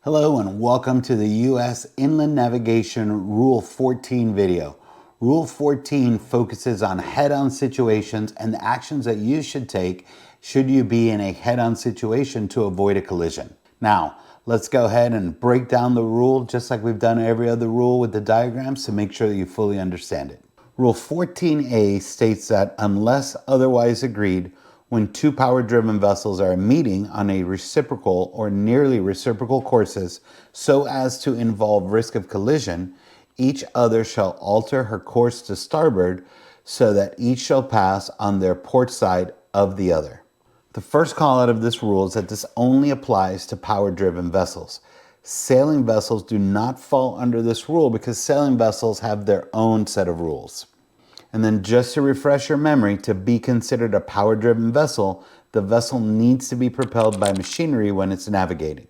Hello and welcome to the U.S. Inland Navigation Rule 14 video. Rule 14 focuses on head-on situations and the actions that you should take should you be in a head-on situation to avoid a collision. Now, let's go ahead and break down the rule just like we've done every other rule with the diagrams to make sure that you fully understand it. Rule 14A states that unless otherwise agreed, when two power-driven vessels are meeting on a reciprocal or nearly reciprocal courses so as to involve risk of collision, each other shall alter her course to starboard so that each shall pass on their port side of the other. The first call out of this rule is that this only applies to power-driven vessels. Sailing vessels do not fall under this rule because sailing vessels have their own set of rules. And then just to refresh your memory, to be considered a power-driven vessel, the vessel needs to be propelled by machinery when it's navigating.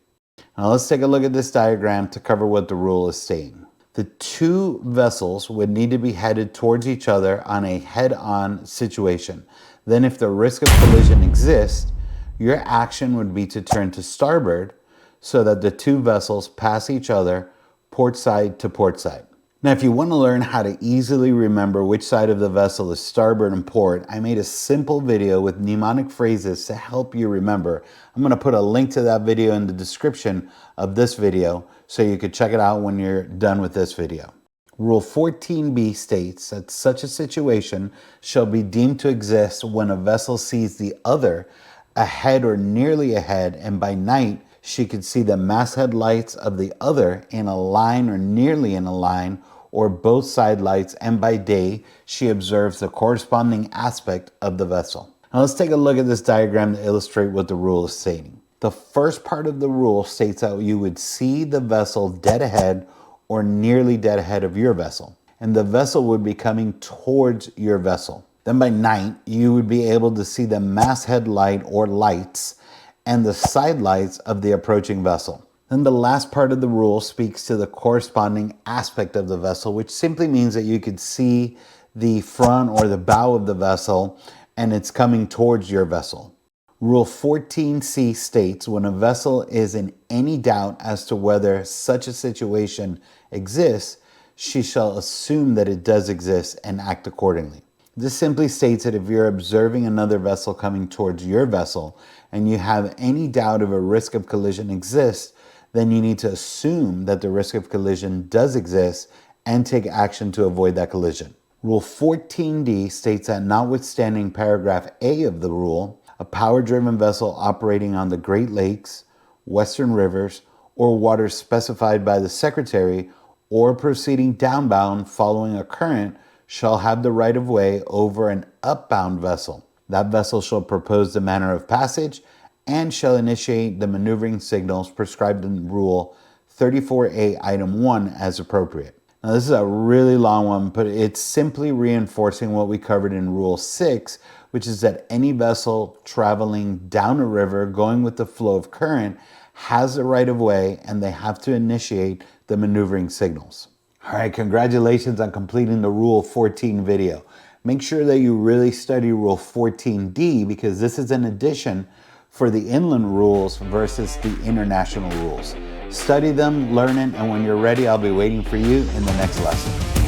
Now let's take a look at this diagram to cover what the rule is saying. The two vessels would need to be headed towards each other on a head-on situation. Then if the risk of collision exists, your action would be to turn to starboard so that the two vessels pass each other port side to port side. Now, if you want to learn how to easily remember which side of the vessel is starboard and port, I made a simple video with mnemonic phrases to help you remember. I'm going to put a link to that video in the description of this video so you could check it out when you're done with this video. Rule 14b states that such a situation shall be deemed to exist when a vessel sees the other ahead or nearly ahead, and by night she could see the masthead lights of the other in a line or nearly in a line, or both side lights, and by day she observes the corresponding aspect of the vessel. Now let's take a look at this diagram to illustrate what the rule is stating. The first part of the rule states that you would see the vessel dead ahead or nearly dead ahead of your vessel, and the vessel would be coming towards your vessel. Then by night you would be able to see the masthead light or lights and the side lights of the approaching vessel. Then the last part of the rule speaks to the corresponding aspect of the vessel, which simply means that you could see the front or the bow of the vessel and it's coming towards your vessel. Rule 14c states when a vessel is in any doubt as to whether such a situation exists, she shall assume that it does exist and act accordingly. This simply states that if you're observing another vessel coming towards your vessel and you have any doubt of a risk of collision exists, then you need to assume that the risk of collision does exist and take action to avoid that collision. Rule 14d states that notwithstanding paragraph A of the rule, a power-driven vessel operating on the Great Lakes, Western rivers, or waters specified by the Secretary or proceeding downbound following a current shall have the right of way over an upbound vessel. That vessel shall propose the manner of passage and shall initiate the maneuvering signals prescribed in Rule 34A Item 1 as appropriate. Now this is a really long one, but it's simply reinforcing what we covered in Rule 6, which is that any vessel traveling down a river going with the flow of current has the right of way and they have to initiate the maneuvering signals. All right, congratulations on completing the Rule 14 video. Make sure that you really study Rule 14D because this is an addition for the inland rules versus the international rules. Study them, learn it, and when you're ready, I'll be waiting for you in the next lesson.